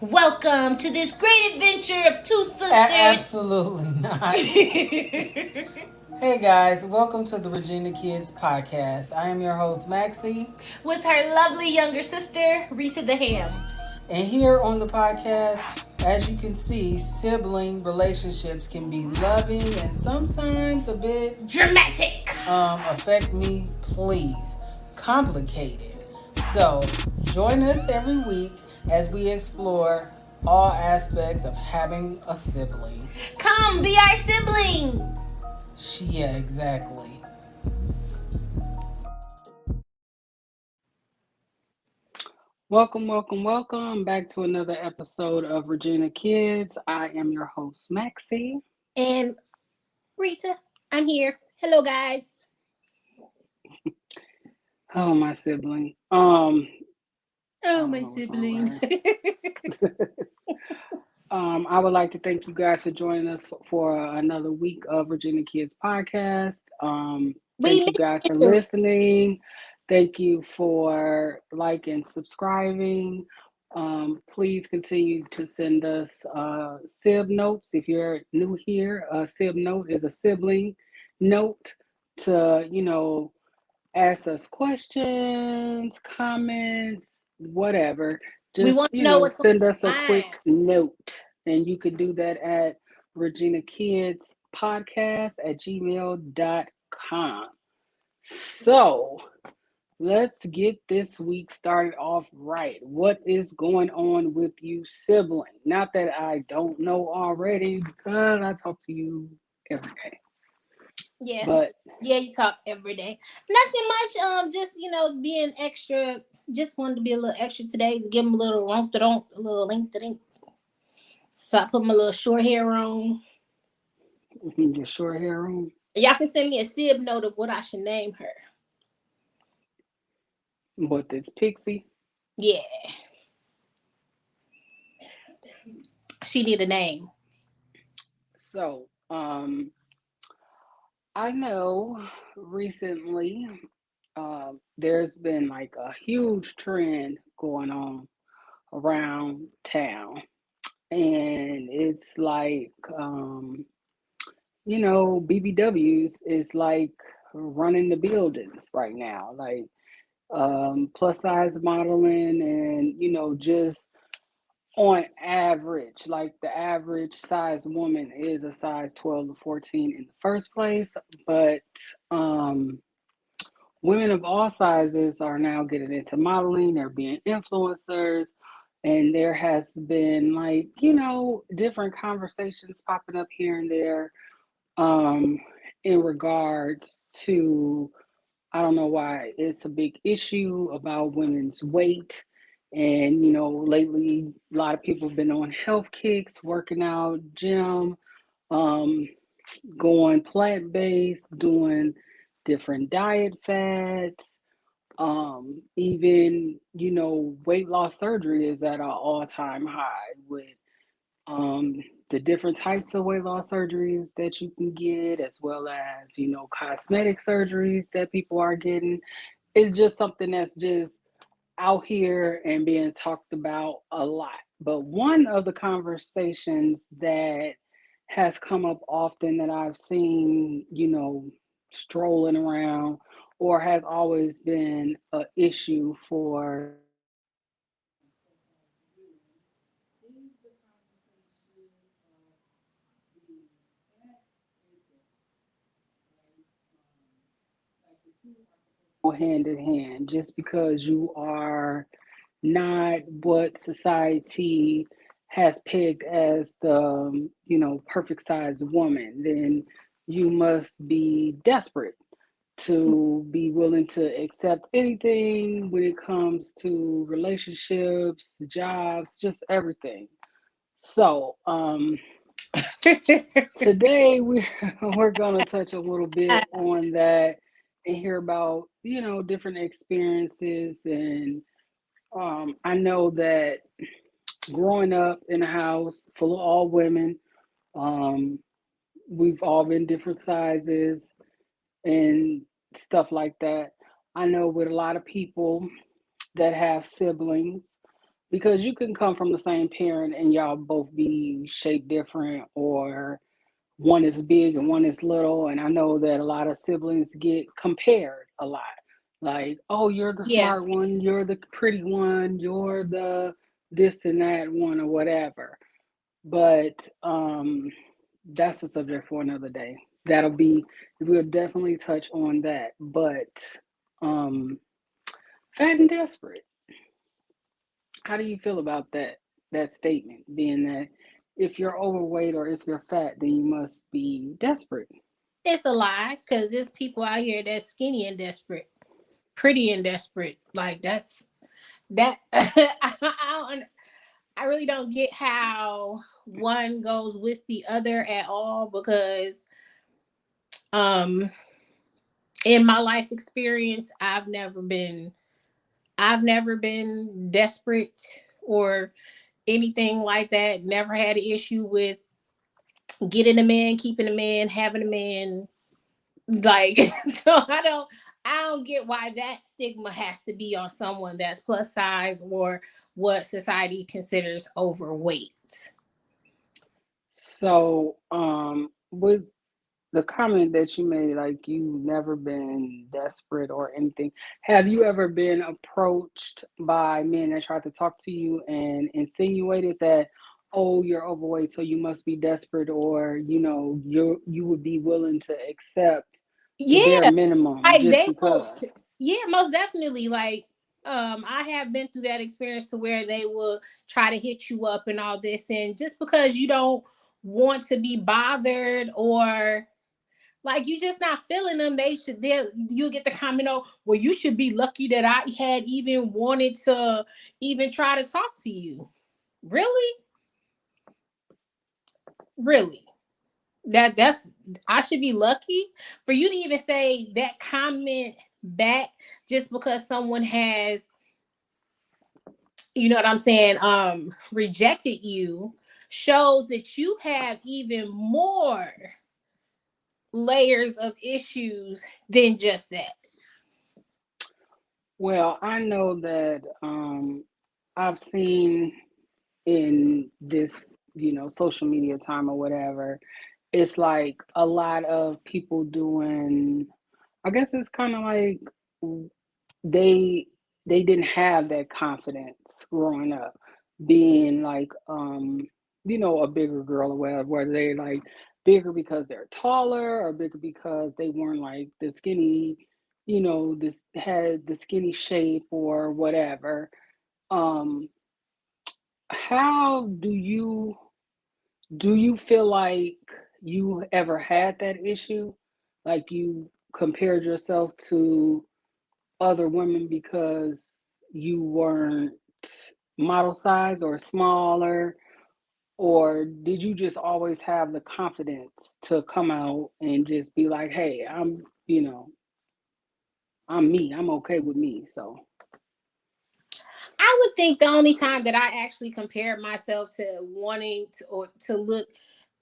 Welcome to this great adventure of two sisters. Absolutely not. Hey guys, welcome to the Regina Kids podcast. I am your host Maxie, With her lovely younger sister, Rita the Ham. and here on the podcast, as you can see, sibling relationships can be loving and sometimes a bit Dramatic. affect me, please, complicated. So join us every week as we explore all aspects of having a sibling. Come be our sibling. Yeah, exactly. Welcome back to another episode of Regina Kids. I am your host, Maxie. And Rita, I'm here. Hello, guys. Oh, my sibling. I Oh, don't my know what's wrong sibling. with her. I would like to thank you guys for joining us for another week of Regina Kids podcast. We Thank you miss guys for you. listening. Thank you for liking, subscribing. Please continue to send us sib notes. If you're new here, a sib note is a sibling note to, ask us questions, comments, whatever. We Just, want to know what's on send us a your mind. quick note. And you could do that at Regina Kids Podcast at gmail.com. So let's get this week started off right. What is going on with you, sibling? Not that I don't know already because I talk to you every day. Yeah. But Yeah, you talk every day. Nothing much. Just being extra. Just wanted to be a little extra today to give them a little ronk a little link to. So I put my little short hair on. your short hair on. Y'all can send me a sib note of what I should name her. But this Pixie. Yeah, she need a name. So, I know recently there's been like a huge trend going on around town. And it's like, BBWs is like running the buildings right now. Like, plus size modeling and, just on average, like the average size woman is a size 12 to 14 in the first place, but um, women of all sizes are now getting into modeling, they're being influencers, and there has been like, different conversations popping up here and there um, in regards to I don't know why it's a big issue about women's weight. And, lately a lot of people have been on health kicks, working out, gym, um, going plant based, doing different diet fads. Even, weight loss surgery is at an all time high with um, the different types of weight loss surgeries that you can get, as well as, cosmetic surgeries that people are getting. It's just something that's just out here and being talked about a lot. But one of the conversations that has come up often that I've seen, strolling around or has always been an issue for hand in hand. Just because you are not what society has pegged as the perfect size woman, then you must be desperate to be willing to accept anything when it comes to relationships, jobs, just everything. So today we're gonna touch a little bit on that and hear about different experiences. And I know that growing up in a house full of all women, um, we've all been different sizes and stuff like that. I know with a lot of people that have siblings, because you can come from the same parent and y'all both be shaped different, or one is big and one is little. And I know that a lot of siblings get compared a lot. Like, oh, you're the Yeah, smart one, you're the pretty one, you're the this and that one, or whatever. But that's a subject for another day. That'll be, we'll definitely touch on that. But um, fat and desperate. How do you feel about that statement? Being that if you're overweight or if you're fat, then you must be desperate. it's a lie because there's people out here that's skinny and desperate, pretty and desperate. Like that's that. I really don't get how one goes with the other at all because um in my life experience I've never been desperate or anything like that. Never had an issue with getting a man, keeping a man, having a man. Like so I don't get why that stigma has to be on someone that's plus size or what society considers overweight. So, with the comment that you made, like you've never been desperate or anything, have you ever been approached by men that tried to talk to you and insinuated that, oh, you're overweight, so you must be desperate, or you would be willing to accept the bare Yeah, minimum like just they will. because? Yeah, most definitely. Like I have been through that experience to where they will try to hit you up and all this, and just because you don't want to be bothered or like you just not feeling them, you'll get the comment, oh, well, you should be lucky that I had even wanted to even try to talk to you. Really? Really? That's I should be lucky for you to even say that comment back just because someone has, you know what I'm saying, rejected you shows that you have even more layers of issues than just that. Well, I know that I've seen in this, social media time or whatever, it's like a lot of people doing, I guess it's kind of like they they didn't have that confidence growing up, being like a bigger girl or whatever, whether they're like bigger because they're taller or bigger because they weren't like the skinny, this had the skinny shape or whatever. um how do you feel like you ever had that issue, like you compared yourself to other women because you weren't model size or smaller, or did you just always have the confidence to come out and just be like, hey, I'm me, I'm okay with me? So I would think the only time that I actually compared myself to wanting to, or to look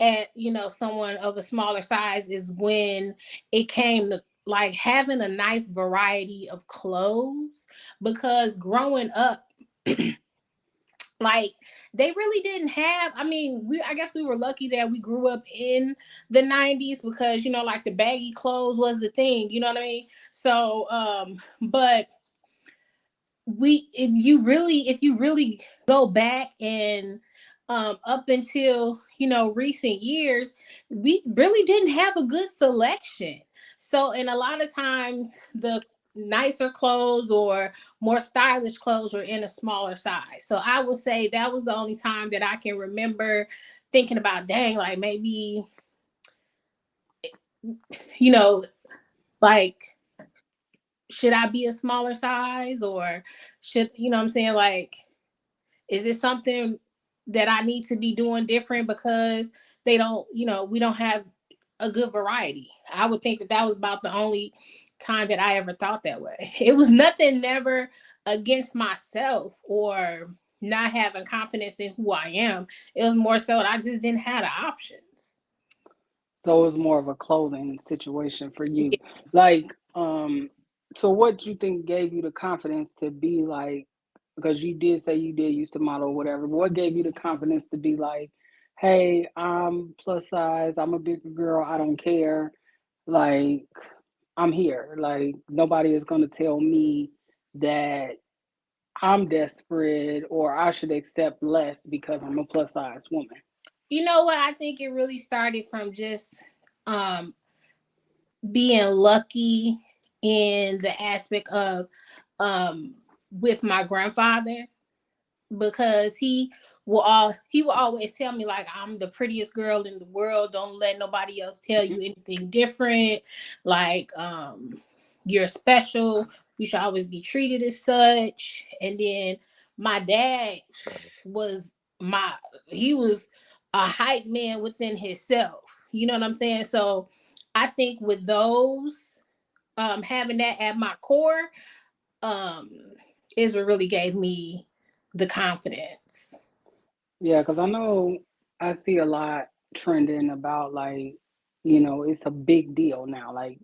at, someone of a smaller size is when it came to like having a nice variety of clothes because growing up like they really didn't have, I mean, I guess we were lucky that we grew up in the 90s because like the baggy clothes was the thing, you know what I mean? So but if you really go back and up until recent years, we really didn't have a good selection. So and a lot of times the nicer clothes or more stylish clothes were in a smaller size. So I would say that was the only time that I can remember thinking about, dang, like maybe you know like should I be a smaller size or should, what I'm saying, like is it something that I need to be doing different because they don't, we don't have a good variety? I would think that that was about the only time that I ever thought that way. It was nothing never against myself or not having confidence in who I am. It was more so that I just didn't have the options. so it was more of a clothing situation for you. Yeah. Like, so what you think gave you the confidence to be like because you did say you did used to model or whatever. What gave you the confidence to be like, hey, I'm plus size, I'm a bigger girl, I don't care. Like, I'm here. Like, nobody is going to tell me that I'm desperate or I should accept less because I'm a plus size woman. You know what? I think it really started from just um being lucky in the aspect of um with my grandfather, because he will always tell me like I'm the prettiest girl in the world. Don't let nobody else tell you anything different. Like you're special. You should always be treated as such. And then my dad was my he was a hype man within himself. You know what I'm saying? So I think with those having that at my core um is what really gave me the confidence. Yeah, because I know I see a lot trending about like, it's a big deal now. Like,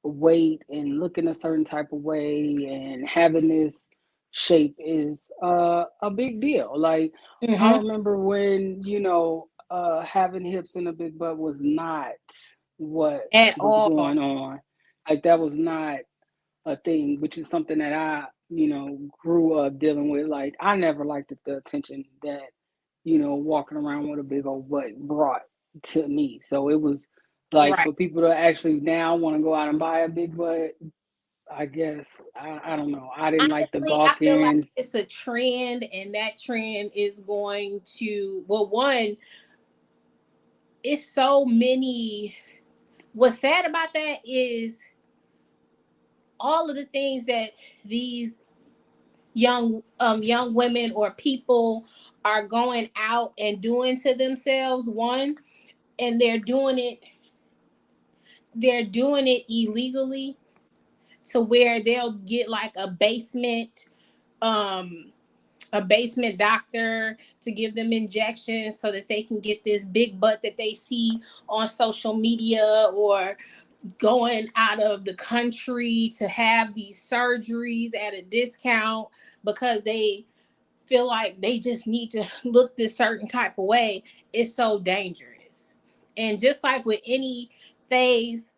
weight and looking a certain type of way and having this shape is a big deal. Like, I Mm-hmm. remember when, having hips and a big butt was not what At was all. going on. Like, that was not a thing, which is something that I, grew up dealing with. Like, I never liked the attention that, walking around with a big old butt brought to me. So it was like Right. for people to actually now want to go out and buy a big butt, I guess, I don't know. I didn't like the Honestly, I feel like gawking. it's a trend, and that trend is going to, well, one, it's so many. What's sad about that is all of the things that these young women or people are going out and doing to themselves, one, and they're doing it illegally, to where they'll get like um a basement doctor to give them injections so that they can get this big butt that they see on social media, or going out of the country to have these surgeries at a discount because they feel like they just need to look this certain type of way. It's so dangerous. And just like with any phase,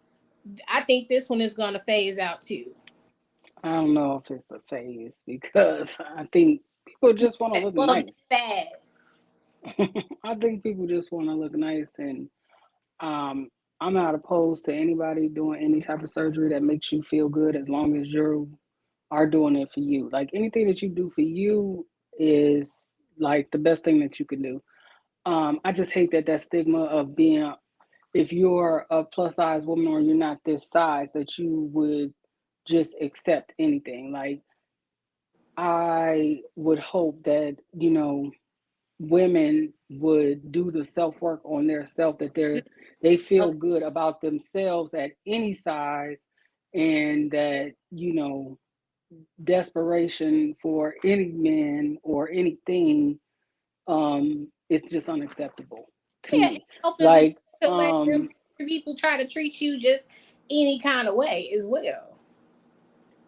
I think this one is going to phase out too. I don't know if it's a phase because I think people just want to look Well, nice. that's bad. I think people just want to look nice, and um, I'm not opposed to anybody doing any type of surgery that makes you feel good as long as you are doing it for you. Like, anything that you do for you is like the best thing that you can do. I just hate that stigma of being, if you're a plus size woman or you're not this size, that you would just accept anything. Like, I would hope that, women would do the self work on their self, that they feel Okay. good about themselves at any size, and that, desperation for any man or anything is just unacceptable to Yeah, it me. opens the Like, door to let them people try to treat you just any kind of way as well.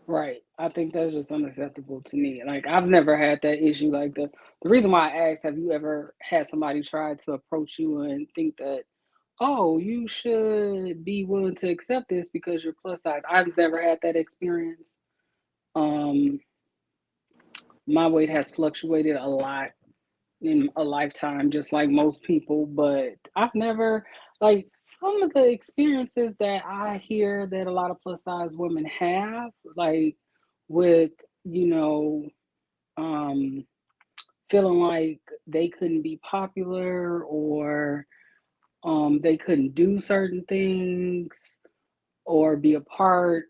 right. I think that's just unacceptable to me. Like, I've never had that issue. Like, the reason why I asked, have you ever had somebody try to approach you and think that, oh, you should be willing to accept this because you're plus size? I've never had that experience. Um, my weight has fluctuated a lot in a lifetime, just like most people, but I've never, like, some of the experiences that I hear that a lot of plus size women have, like, with, you know, um, feeling like they couldn't be popular, or they couldn't do certain things or be a part,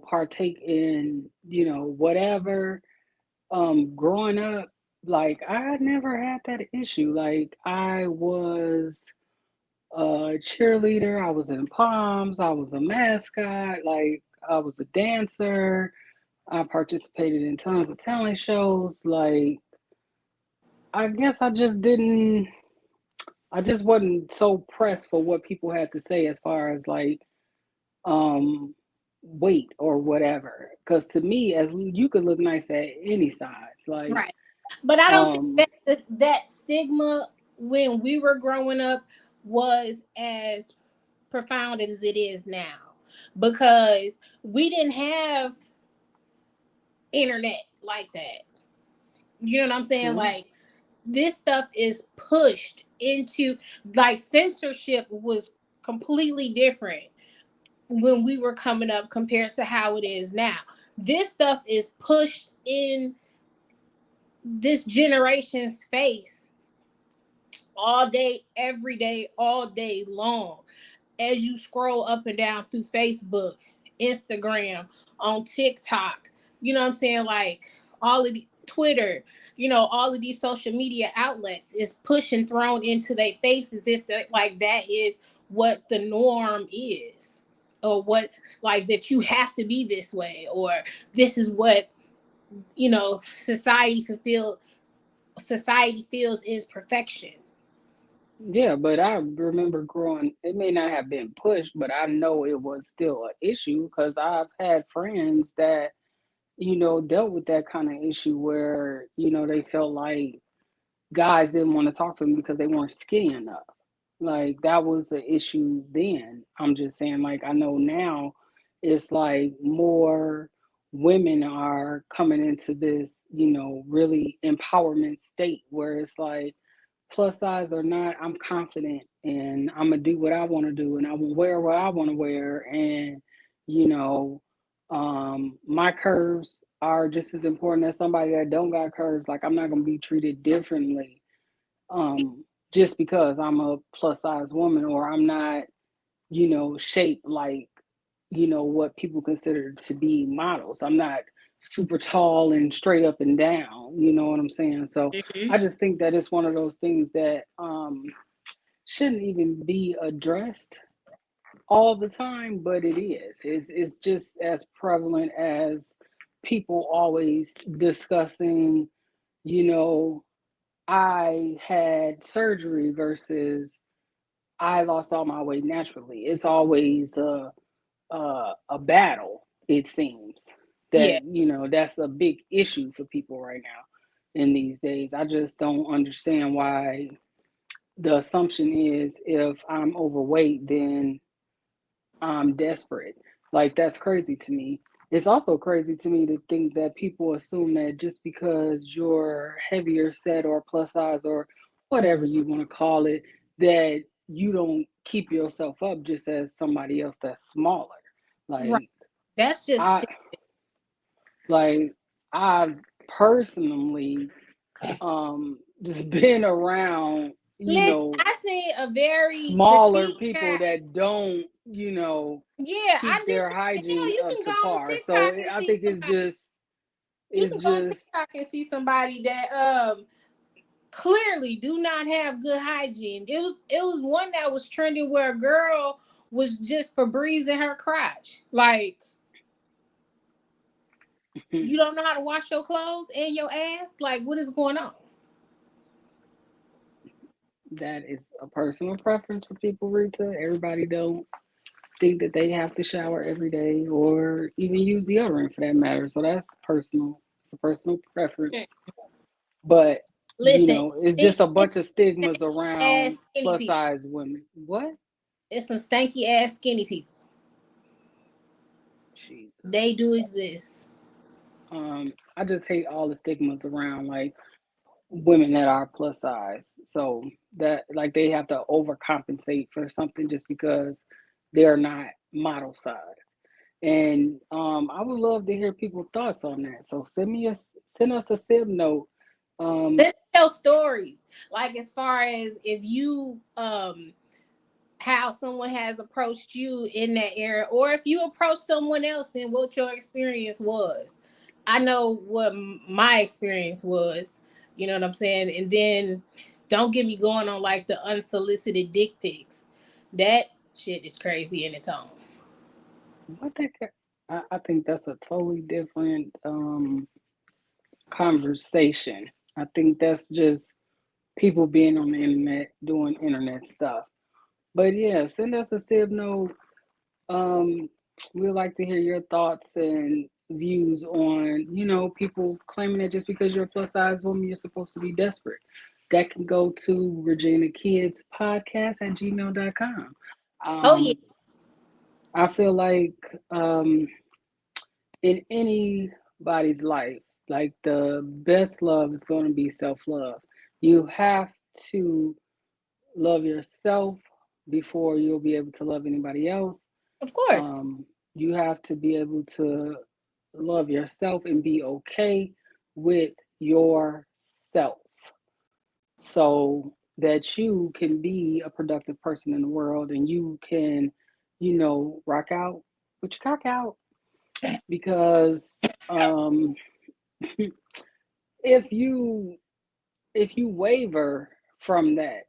partake in, whatever. Growing up, like, I never had that issue. Like, I was a cheerleader, I was in poms, I was a mascot, like, I was a dancer, I participated in tons of talent shows. Like, I guess I just wasn't so pressed for what people had to say as far as like, um weight or whatever. Because to me, as you could look nice at any size. Like, Right. But I don't think um, that stigma when we were growing up was as profound as it is now, because we didn't have internet like that. You know what I'm saying? true. Like, this stuff is pushed into, like, censorship was completely different when we were coming up compared to how it is now. This stuff is pushed in this generation's face all day, every day, all day long. As you scroll up and down through Facebook, Instagram, on TikTok, you know what I'm saying? Like, all of the Twitter, all of these social media outlets is pushing thrown into their faces, if like that is what the norm is, or what, like, that you have to be this way, or this is what, society feels is perfection. Yeah, but I remember growing, it may not have been pushed, but I know it was still an issue because I've had friends that, dealt with that kind of issue where, they felt like guys didn't want to talk to them because they weren't skinny enough. Like that was the issue then. I'm just saying, like, I know now it's like more women are coming into this, really empowerment state where it's like, plus size or not, I'm confident and I'm gonna do what I want to do and I will wear what I want to wear. And, you know, my curves are just as important as somebody that don't got curves. Like I'm not gonna be treated differently just because I'm a plus size woman or I'm not, shaped like, what people consider to be models. I'm not super tall and straight up and down, you know what I'm saying? So Mhm. I just think that it's one of those things that shouldn't even be addressed all the time, but it is. It's just as prevalent as people always discussing, you know, I had surgery versus I lost all my weight naturally. It's always a battle. It seems Yeah. that that's a big issue for people right now in these days. I just don't understand why the assumption is if I'm overweight, then I'm desperate. Like that's crazy to me. It's also crazy to me to think that people assume that just because you're heavier set or plus size or whatever you want to call it, that you don't keep yourself up just as somebody else that's smaller. Right. Like That's just I like I personally just been around, listen. I see a very smaller petite people child. that don't, Yeah, I keep just their said, hygiene you up can go to on par. So TikTok and I see think somebody. You it's can go on just TikTok and see somebody that clearly do not have good hygiene. It was one that was trending where a girl was just Febreze in her crotch. Like, you don't know how to wash your clothes and your ass. Like, what is going on? that is a personal preference for people, Rita. Everybody don't think that they have to shower every day or even use deodorant for that matter. So that's personal. It's a personal preference. But Listen, it's just a bunch of stigmas around ass skinny plus people. size women. What? It's some stanky ass skinny people. Jesus. They do exist. I just hate all the stigmas around like women that are plus size. So that like they have to overcompensate for something just because they're not model size. And I would love to hear people's thoughts on that. So send us a sib note. Um, Then tell stories. Like, as far as if you how someone has approached you in that area, or if you approach someone else and what your experience was. I know what my experience was. You know what I'm saying? And then don't get me going on like the unsolicited dick pics. That shit is crazy in its own. what that? I think that's a totally different conversation. I think that's just people being on the internet doing internet stuff. But yeah, send us a sib note. we'd like to hear your thoughts and views on, people claiming that just because you're a plus size woman, you're supposed to be desperate. That can go to Regina Kids Podcast at gmail.com. Oh yeah, Um, I feel like in anybody's life, like the best love is going to be self love. You have to love yourself before you'll be able to love anybody else. of course. Um, you have to be able to love yourself and be okay with yourself so that you can be a productive person in the world and you can, rock out with your cock out. Because um, if you waver from that,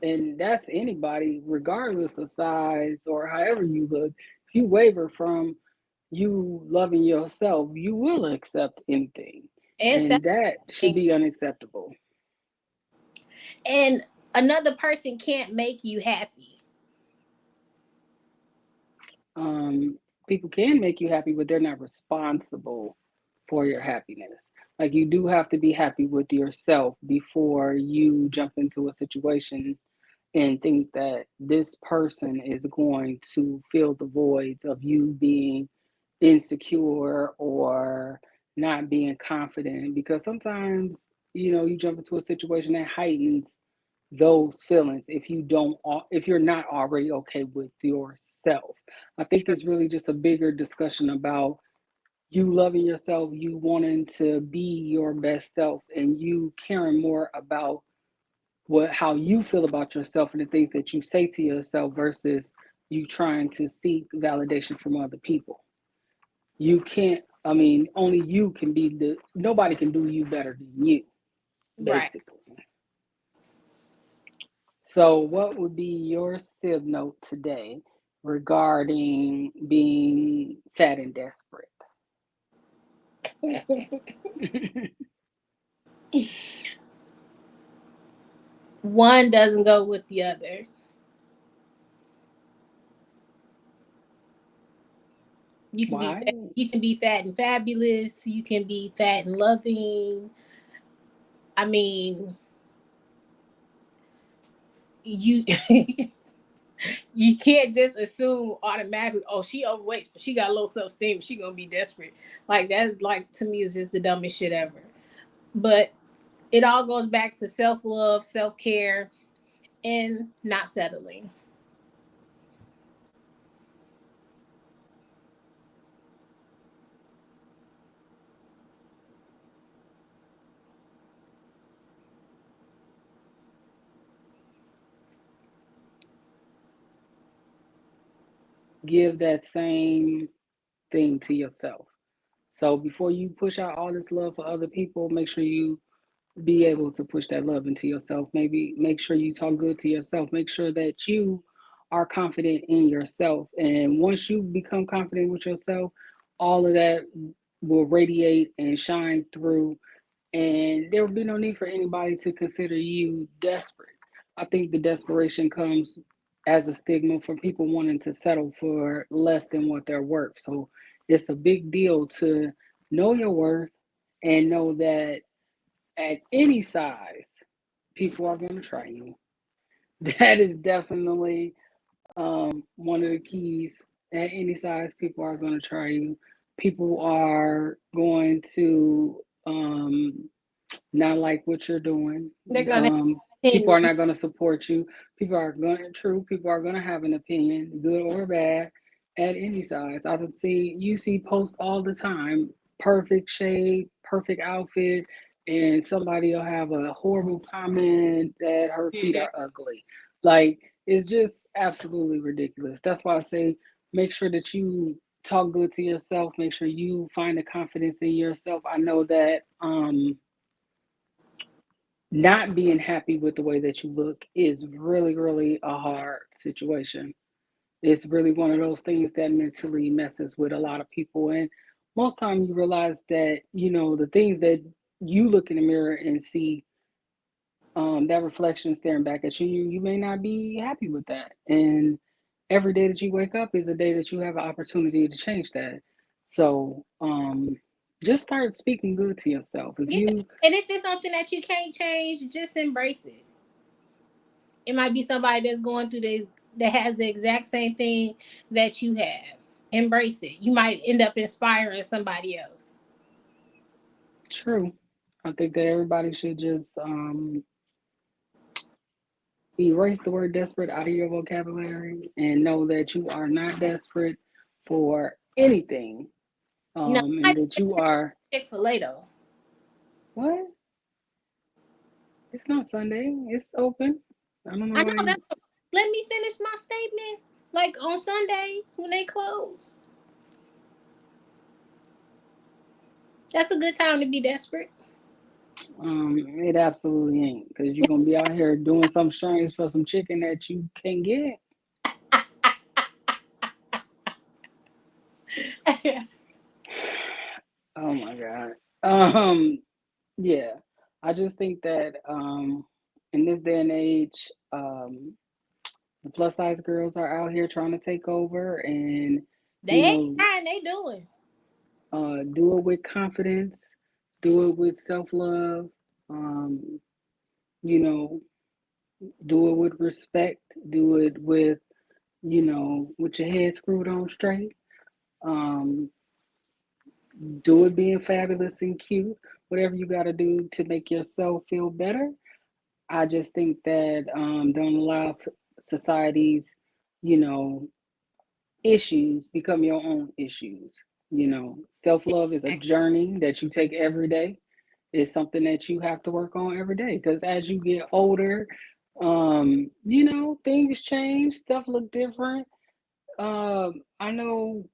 and that's anybody, regardless of size or however you look, if you waver from you loving yourself, you will accept anything. And And second that should thing, be unacceptable. and another person can't make you happy. Um, People can make you happy, but they're not responsible for your happiness. Like you do have to be happy with yourself before you jump into a situation and think that this person is going to fill the voids of you being insecure or not being confident, because sometimes you jump into a situation that heightens those feelings if you're not already okay with yourself. I think True. it's really just a bigger discussion about you loving yourself, you wanting to be your best self, and you caring more about how you feel about yourself and the things that you say to yourself versus you trying to seek validation from other people. You can't, I mean, only you can be nobody can do you better than you, Right. basically. So, what would be your sib note today regarding being fat and desperate? One doesn't go with the other. Why? You can be fat and fabulous. You can be fat and loving. I mean, you you can't just assume automatically, oh, she overweight, so she got low self esteem, she gonna be desperate. Like that, like to me, is just the dumbest shit ever. But it all goes back to self love, self care, and not settling. Give that same thing to yourself. So, before you push out all this love for other people, make sure you be able to push that love into yourself. Maybe make sure you talk good to yourself. Make sure that you are confident in yourself. And once you become confident with yourself, all of that will radiate and shine through. And there will be no need for anybody to consider you desperate. I think the desperation comes as a stigma for people wanting to settle for less than what they're worth. So it's a big deal to know your worth and know that at any size, people are going to try you. That is definitely one of the keys. At any size, people are going to try you. People are going to not like what you're doing. They're gonna Um, have an People are opinion. not going to support you. People are going to have an opinion, good or bad, at any size. You see posts all the time, perfect shape, perfect outfit, and somebody will have a horrible comment that her feet Mhm. are ugly. Like, it's just absolutely ridiculous. That's why I say make sure that you talk good to yourself. Make sure you find the confidence in yourself. I know that not being happy with the way that you look is really, really a hard situation. It's really one of those things that mentally messes with a lot of people. And most time you realize that, the things that you look in the mirror and see, that reflection staring back at you, you may not be happy with that. And every day that you wake up is a day that you have an opportunity to change that. So just start speaking good to yourself. If Yeah. you And if it's something that you can't change, just embrace it. It might be somebody that's going through this that has the exact same thing that you have. Embrace it. You might end up inspiring somebody else. true, I think that everybody should just erase the word desperate out of your vocabulary and know that you are not desperate for anything. No, And that you are Chick-fil-A though. what? It's not Sunday. It's open. I don't know I know why that. you. Let me finish my statement. Like on Sundays when they close, that's a good time to be desperate. It absolutely ain't because you're gonna be out here doing some strange for some chicken that you can't get. Oh my god. Yeah. I just think that in this day and age, the plus size girls are out here trying to take over and you They ain't know trying. They doing. do it with confidence, do it with self love, um, you know, do it with respect, do it with with your head screwed on straight. Um, do it being fabulous and cute. Whatever you got to do to make yourself feel better. I just think that don't allow society's, you know, issues become your own issues. Self love is a journey that you take every day. It's something that you have to work on every day because as you get older, things change, stuff look different. I know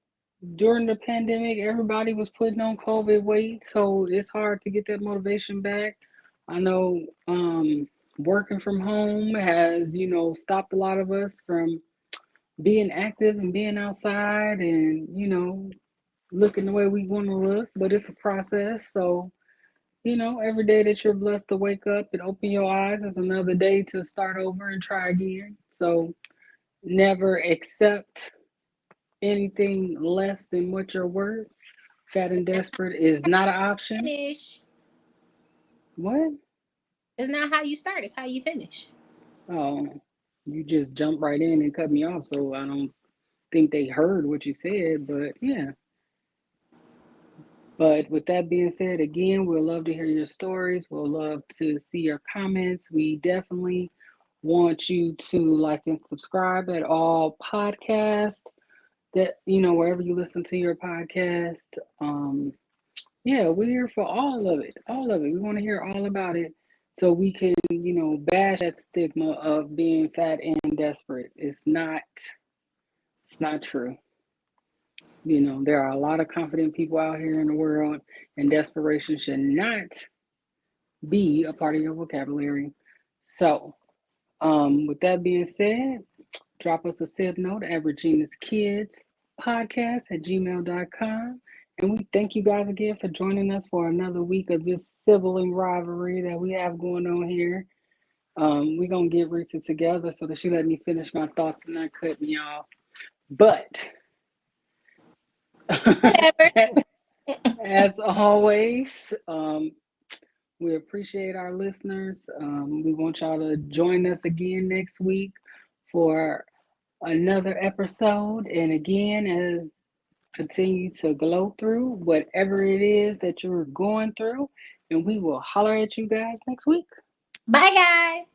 during the pandemic, everybody was putting on COVID weight, so it's hard to get that motivation back. I know working from home has, stopped a lot of us from being active and being outside and, looking the way we want to look, but it's a process. So, every day that you're blessed to wake up and open your eyes is another day to start over and try again. So, never accept anything less than what you're worth. Fat and desperate is not an option. Finish. What? It's not how you start. It's how you finish. Oh, you just jumped right in and cut me off, so I don't think they heard what you said, but yeah. But with that being said, again, we'll love to hear your stories. We'll love to see your comments. We definitely want you to like and subscribe at all podcasts that, wherever you listen to your podcast. Yeah, we're here for all of it. All of it. We want to hear all about it so we can, bash that stigma of being fat and desperate. It's not true. There are a lot of confident people out here in the world, and desperation should not be a part of your vocabulary. So, with that being said, drop us a sib note at Regina's Kids Podcast at gmail.com. And we thank you guys again for joining us for another week of this sibling rivalry that we have going on here. We're going to get Rita together so that she let me finish my thoughts and not cut me off. But Whatever. as always, we appreciate our listeners. We want y'all to join us again next week for another episode. And again, as continue to glow through whatever it is that you're going through, and we will holler at you guys next week. Bye, guys.